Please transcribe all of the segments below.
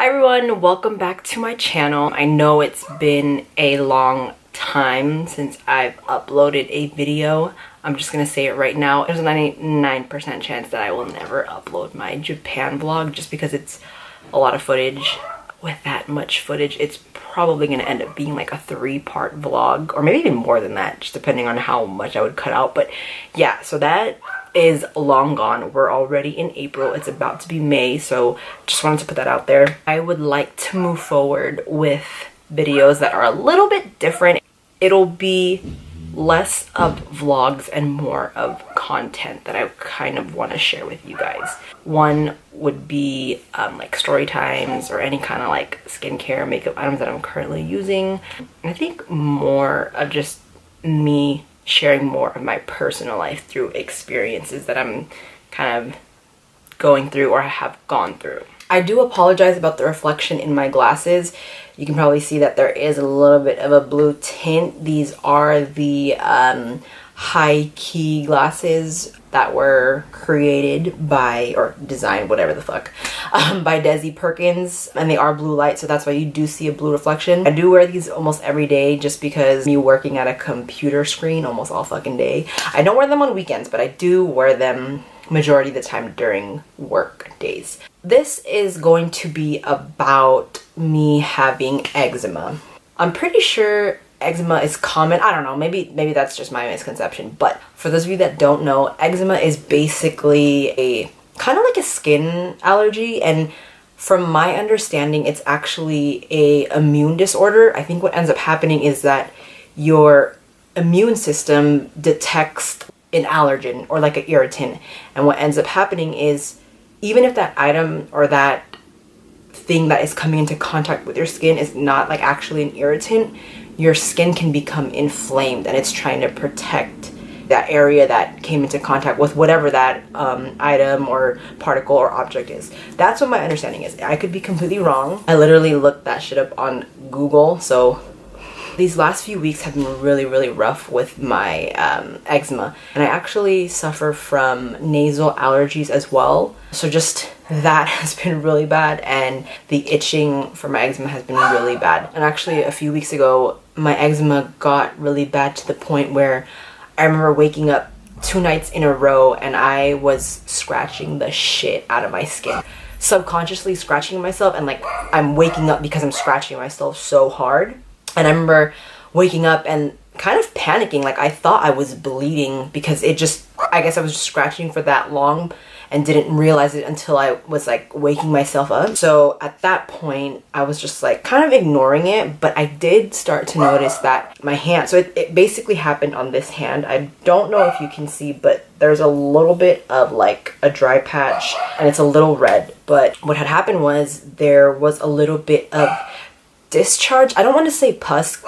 Hi everyone, welcome back to my channel. I know it's been a long time since I've uploaded a video. I'm just gonna say it right now. There's a 99% chance that I will never upload my Japan vlog just because it's a lot of footage. With that much footage, it's probably gonna end up being like a 3-part vlog, or maybe even more than that, just depending on how much I would cut out. But yeah, so that is long gone. We're already in April. It's about to be May, so just wanted to put that out there. I would like to move forward with videos that are a little bit different. It'll be less of vlogs and more of content that I kind of want to share with you guys. One would be like story times or any kind of like skincare makeup items that I'm currently using. I think more of just me sharing more of my personal life through experiences that I'm kind of going through or have gone through. I do apologize about the reflection in my glasses. You can probably see that there is a little bit of a blue tint. These are the high key glasses that were created by, or designed, whatever the fuck, by Desi Perkins, and they are blue light, so that's why you do see a blue reflection. I do wear these almost every day just because me working at a computer screen almost all fucking day. I don't wear them on weekends, but I do wear them majority of the time during work days. This is going to be about me having eczema. I'm pretty sure eczema is common. I don't know, maybe that's just my misconception, but for those of you that don't know, eczema is basically a kind of like a skin allergy, and from my understanding it's actually a immune disorder. I think what ends up happening is that your immune system detects an allergen or like an irritant, and what ends up happening is even if that item or that thing that is coming into contact with your skin is not like actually an irritant, your skin can become inflamed and it's trying to protect that area that came into contact with whatever that item or particle or object is. That's what my understanding is. I could be completely wrong. I literally looked that shit up on Google. So these last few weeks have been really rough with my eczema, and I actually suffer from nasal allergies as well. So just that has been really bad, and the itching for my eczema has been really bad. And actually a few weeks ago my eczema got really bad to the point where I remember waking up 2 nights in a row and I was scratching the shit out of my skin, subconsciously scratching myself, and like I'm waking up because I'm scratching myself so hard. And I remember waking up and kind of panicking, like I thought I was bleeding because it just, I guess I was just scratching for that long and didn't realize it until I was like waking myself up. So at that point I was just like kind of ignoring it, but I did start to notice that my hand, so it basically happened on this hand. I don't know if you can see, but there's a little bit of like a dry patch and it's a little red. But what had happened was there was a little bit of discharge. I don't want to say pus.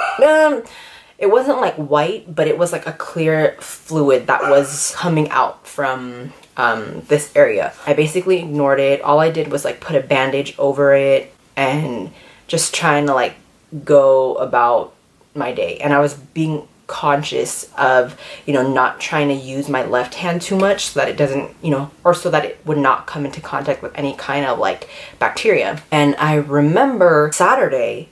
It wasn't like white, but it was like a clear fluid that was coming out from this area. I basically ignored it. All I did was like put a bandage over it and just trying to like go about my day. And I was being conscious of, you know, not trying to use my left hand too much so that it doesn't, you know, or so that it would not come into contact with any kind of like bacteria. And I remember Saturday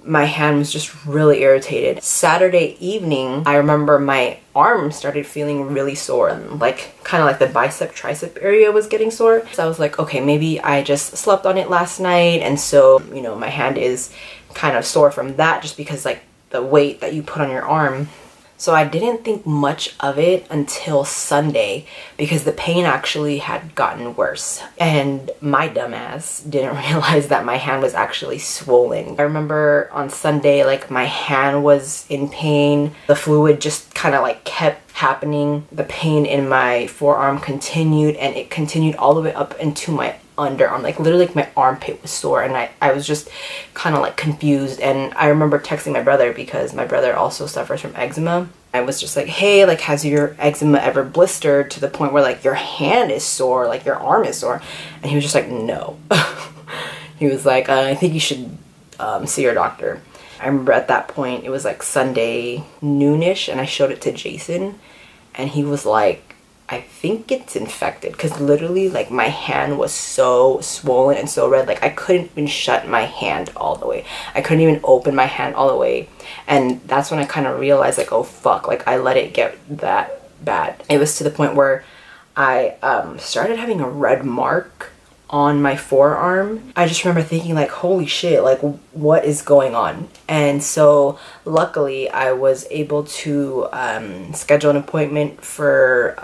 my hand was just really irritated. Saturday evening, I remember my arm started feeling really sore, like kind of like the bicep tricep area was getting sore. So I was like, okay, maybe I just slept on it last night, and so, you know, my hand is kind of sore from that, just because like the weight that you put on your arm. So I didn't think much of it until Sunday because the pain actually had gotten worse. And my dumbass didn't realize that my hand was actually swollen. I remember on Sunday, like my hand was in pain. The fluid just kind of like kept happening. The pain in my forearm continued, and it continued all the way up into my underarm. Like literally like my armpit was sore, and I was just kind of like confused. And I remember texting my brother because my brother also suffers from eczema. I was just like, hey, like, has your eczema ever blistered to the point where like your hand is sore, like your arm is sore? And he was just like, no. He was like, I think you should see your doctor. I remember at that point it was like Sunday noonish, and I showed it to Jason, and he was like, I think it's infected, because literally like my hand was so swollen and so red, like I couldn't even shut my hand all the way. I couldn't even open my hand all the way. And that's when I kind of realized like, oh fuck, like I let it get that bad. It was to the point where I started having a red mark on my forearm. I just remember thinking like, holy shit, like what is going on? And so luckily I was able to schedule an appointment for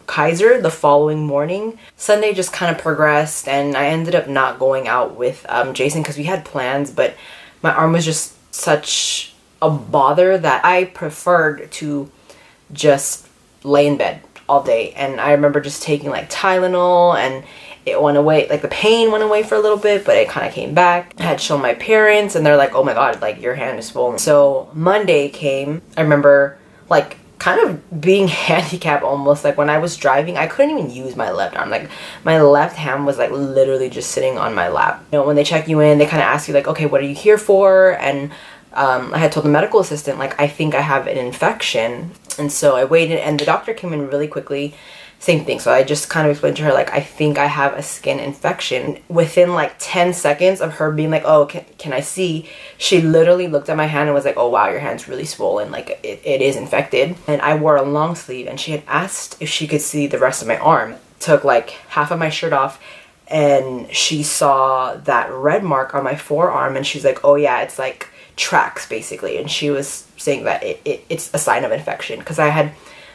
Kaiser the following morning. Sunday just kind of progressed and I ended up not going out with Jason because we had plans, but my arm was just such a bother that I preferred to just lay in bed all day. And I remember just taking like Tylenol, and it went away, like the pain went away for a little bit, but it kind of came back. I had shown my parents and they're like, oh my god, like your hand is swollen. So Monday came. I remember like kind of being handicapped almost. Like when I was driving, I couldn't even use my left arm. Like my left hand was like literally just sitting on my lap. You know, when they check you in, they kind of ask you like, okay, what are you here for? And I had told the medical assistant like, I think I have an infection. And so I waited and the doctor came in really quickly. Same thing. So I just kind of explained to her like, I think I have a skin infection. Within like 10 seconds of her being like, oh, can I see? She literally looked at my hand and was like, oh wow, your hand's really swollen. Like it is infected. And I wore a long sleeve and she had asked if she could see the rest of my arm. Took like half of my shirt off and she saw that red mark on my forearm and she's like, oh yeah, it's like tracks basically. And she was saying that it's a sign of infection, because I had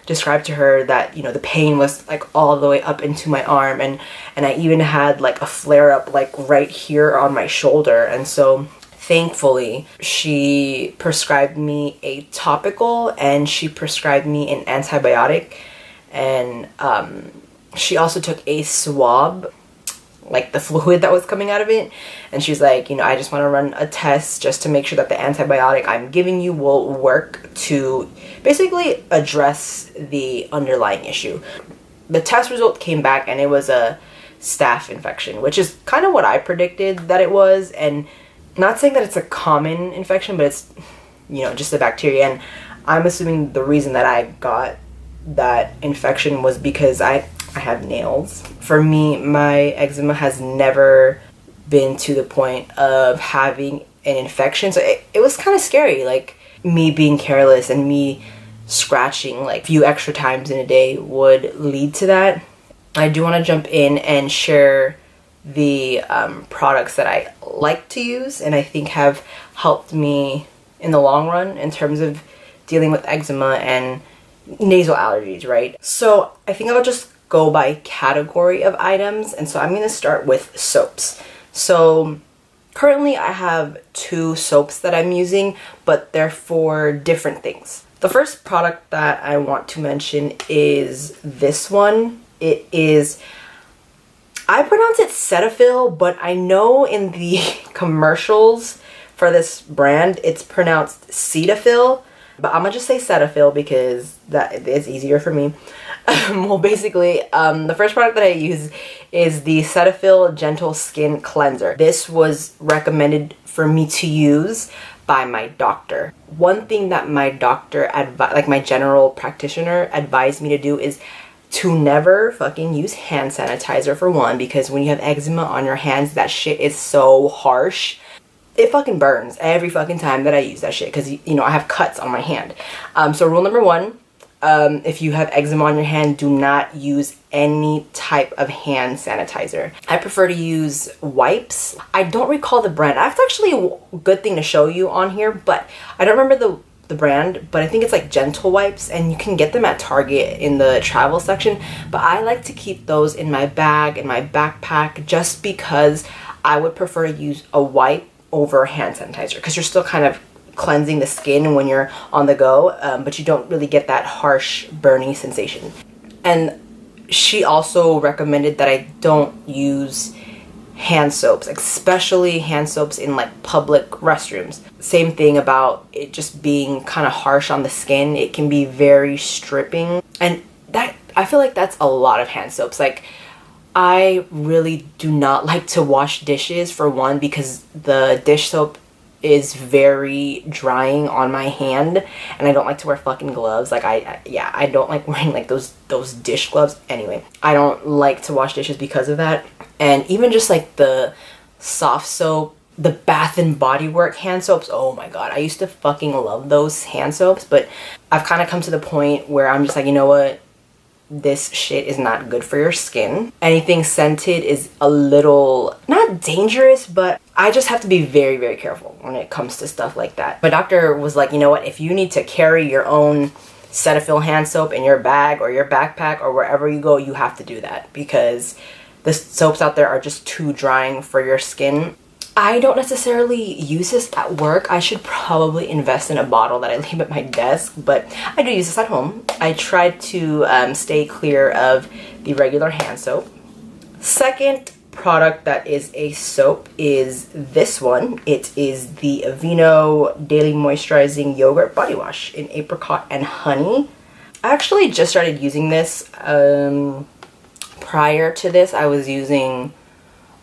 described to her that, you know, the pain was like all the way up into my arm, and I even had like a flare up like right here on my shoulder. And so thankfully she prescribed me a topical and she prescribed me an antibiotic, and she also took a swab, like the fluid that was coming out of it, and she's like, you know, I just want to run a test just to make sure that the antibiotic I'm giving you will work to basically address the underlying issue. The test result came back and it was a staph infection, which is kind of what I predicted that it was. And not saying that it's a common infection, but it's, you know, just a bacteria. And I'm assuming the reason that I got that infection was because I have nails. For me, my eczema has never been to the point of having an infection. So it was kind of scary, like me being careless and me scratching like a few extra times in a day would lead to that. I do want to jump in and share the products that I like to use and I think have helped me in the long run in terms of dealing with eczema and nasal allergies, right? So I think I'll just go by category of items, and so I'm going to start with soaps. So currently I have 2 soaps that I'm using, but they're for different things. The first product that I want to mention is this one. It is, I pronounce it Cetaphil, but I know in the commercials for this brand it's pronounced Cetaphil, but I'm gonna just say Cetaphil because that is easier for me. Well, basically, the first product that I use is the Cetaphil Gentle Skin Cleanser. This was recommended for me to use by my doctor. One thing that my doctor, like my general practitioner, advised me to do is to never fucking use hand sanitizer, for one, because when you have eczema on your hands, that shit is so harsh. It fucking burns every fucking time that I use that shit, because, you know, I have cuts on my hand. So rule number 1, if you have eczema on your hand, do not use any type of hand sanitizer. I prefer to use wipes. I don't recall the brand. That's actually a good thing to show you on here, but I don't remember the brand, but I think it's like Gentle Wipes, and you can get them at Target in the travel section. But I like to keep those in my bag, in my backpack, just because I would prefer to use a wipe over hand sanitizer, because you're still kind of cleansing the skin when you're on the go, but you don't really get that harsh burning sensation. And she also recommended that I don't use hand soaps, especially hand soaps in like public restrooms. Same thing about it just being kind of harsh on the skin. It can be very stripping, and that, I feel like that's a lot of hand soaps. Like, I really do not like to wash dishes, for one, because the dish soap is very drying on my hand, and I don't like to wear fucking gloves. Like yeah, I don't like wearing like those dish gloves. Anyway, I don't like to wash dishes because of that. And even just like the soft soap, the Bath and Body Works hand soaps, oh my god, I used to fucking love those hand soaps, but I've kind of come to the point where I'm just like, you know what, this shit is not good for your skin. Anything scented is a little, not dangerous, but I just have to be very, very careful when it comes to stuff like that. My doctor was like, you know what, if you need to carry your own Cetaphil hand soap in your bag or your backpack or wherever you go, you have to do that, because the soaps out there are just too drying for your skin. I don't necessarily use this at work. I should probably invest in a bottle that I leave at my desk, but I do use this at home. I try to stay clear of the regular hand soap. Second product that is a soap is this one. It is the Aveeno Daily Moisturizing Yogurt Body Wash in Apricot and Honey. I actually just started using this. Prior to this, I was using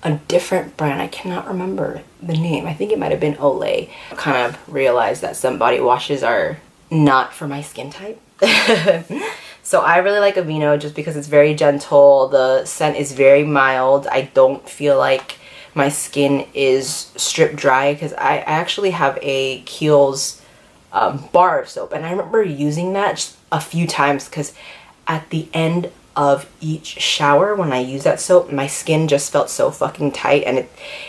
a different brand. I cannot remember the name. I think it might have been Olay. I kind of realized that some body washes are not for my skin type. So I really like Aveeno just because it's very gentle. The scent is very mild. I don't feel like my skin is strip dry, because I actually have a Kiehl's bar of soap, and I remember using that just a few times, because at the end of each shower when I use that soap, my skin just felt so fucking tight, and it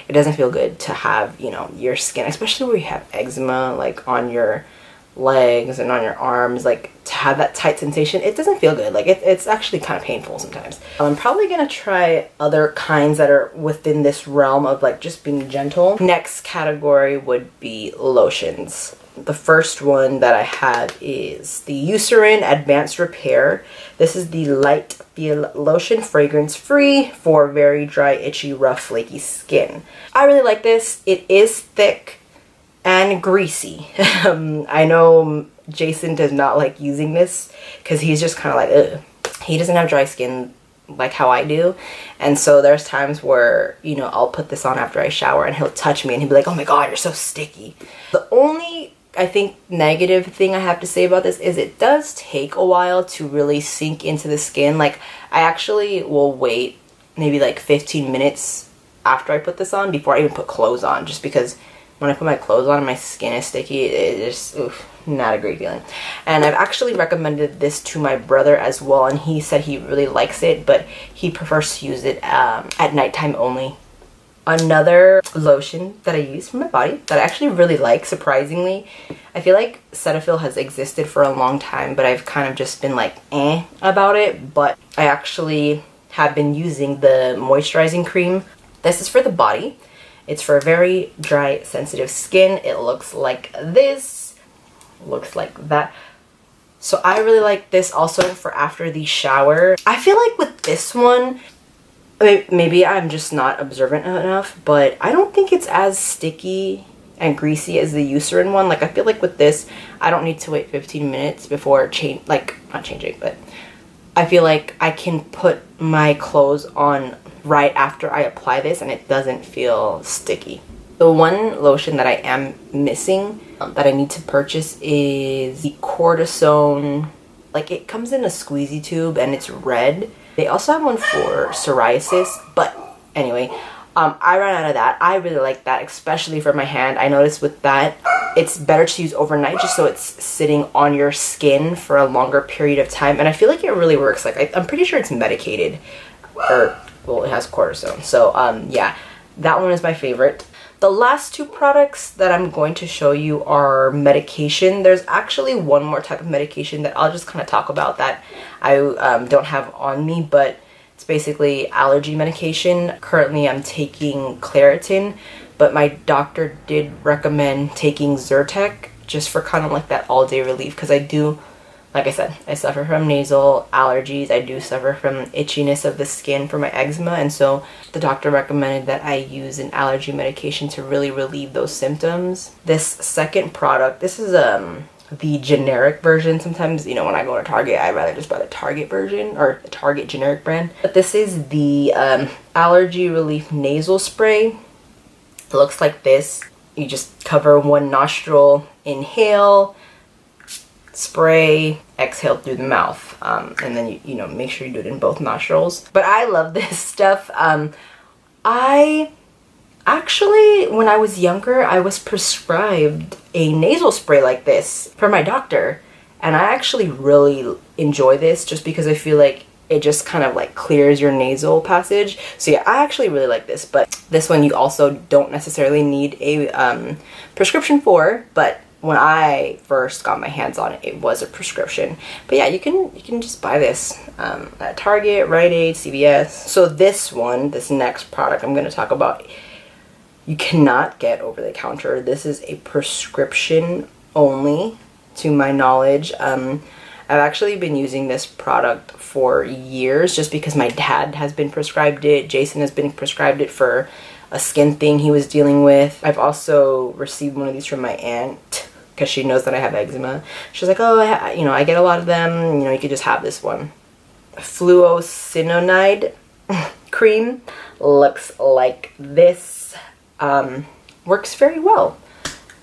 doesn't feel good to have, you know, your skin, especially where you have eczema, like on your legs and on your arms, like to have that tight sensation, it doesn't feel good. Like it's actually kind of painful sometimes. I'm probably gonna try other kinds that are within this realm of like just being gentle. Next category would be lotions. The first one that I have is the Eucerin Advanced Repair. This is the Light Feel Lotion, fragrance free for very dry, itchy, rough, flaky skin. I really like this. It is thick and greasy. I know Jason does not like using this because he's just kind of like, ugh. He doesn't have dry skin like how I do, and so there's times where, you know, I'll put this on after I shower and he'll touch me and he'll be like, oh my god, you're so sticky. The only, I think, negative thing I have to say about this is it does take a while to really sink into the skin. Like, I actually will wait maybe like 15 minutes after I put this on before I even put clothes on, just because when I put my clothes on and my skin is sticky, it's just not a great feeling. And I've actually recommended this to my brother as well, and he said he really likes it, but he prefers to use it at nighttime only. Another lotion that I use for my body that I actually really like, surprisingly. I feel like Cetaphil has existed for a long time, but I've kind of just been like about it. But I actually have been using the moisturizing cream. This is for the body. It's for very dry, sensitive skin. It looks like this, looks like that. So I really like this also for after the shower. I feel like with this one, maybe I'm just not observant enough, but I don't think it's as sticky and greasy as the Eucerin one. Like, I feel like with this, I don't need to wait 15 minutes before not changing, but I feel like I can put my clothes on right after I apply this and it doesn't feel sticky. The one lotion that I am missing that I need to purchase is the Cortizone. Like, it comes in a squeezy tube and it's red. They also have one for psoriasis, but anyway, I ran out of that. I really like that, especially for my hand. I noticed with that, it's better to use overnight just so it's sitting on your skin for a longer period of time, and I feel like it really works. Like, I'm pretty sure it's medicated, or, well, it has cortisone. So, yeah, that one is my favorite. The last two products that I'm going to show you are medication. There's actually one more type of medication that I'll just kind of talk about that I don't have on me, but it's basically allergy medication. Currently I'm taking Claritin, but my doctor did recommend taking Zyrtec just for kind of like that all-day relief, because I do, like I said, I suffer from nasal allergies. I do suffer from itchiness of the skin for my eczema, and so the doctor recommended that I use an allergy medication to really relieve those symptoms. This second product, this is the generic version. Sometimes, you know, when I go to Target, I'd rather just buy the Target version or the Target generic brand. But this is the Allergy Relief Nasal Spray. It looks like this. You just cover one nostril, inhale, spray, exhale through the mouth, and then you know, make sure you do it in both nostrils. But I love this stuff. I actually, when I was younger, I was prescribed a nasal spray like this from my doctor, and I actually really enjoy this just because I feel like it just kind of like clears your nasal passage. So yeah, I actually really like this. But this one you also don't necessarily need a prescription for, but when I first got my hands on it, it was a prescription. But yeah, you can just buy this at Target, Rite Aid, CVS. So this next product I'm going to talk about, you cannot get over the counter. This is a prescription only, to my knowledge. I've actually been using this product for years just because my dad has been prescribed it. Jason has been prescribed it for a skin thing he was dealing with. I've also received one of these from my aunt because she knows that I have eczema. She's like, oh, I get a lot of them. You know, you could just have this one. Fluocinonide Cream looks like this. Works very well.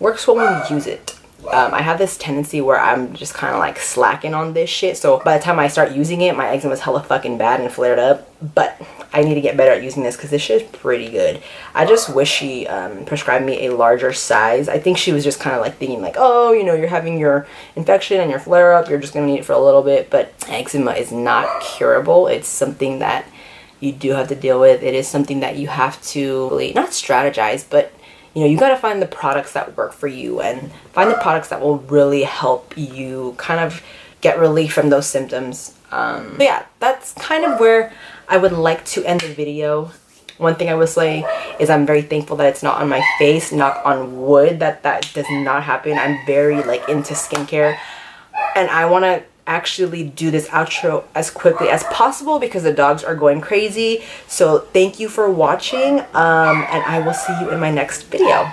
Works well when you use it. I have this tendency where I'm just kind of like slacking on this shit, so by the time I start using it, my eczema is hella fucking bad and flared up. But I need to get better at using this because this shit is pretty good. I just wish she prescribed me a larger size. I think she was just kind of like thinking like, oh, you know, you're having your infection and your flare up, you're just gonna need it for a little bit. But eczema is not curable. It's something that you do have to deal with. It is something that you have to really not strategize, but you know, you gotta find the products that work for you and find the products that will really help you kind of get relief from those symptoms. But yeah, that's kind of where I would like to end the video. One thing I will say is I'm very thankful that it's not on my face. Knock on wood that does not happen. I'm very like into skincare, and I want to actually do this outro as quickly as possible because the dogs are going crazy. So thank you for watching, and I will see you in my next video.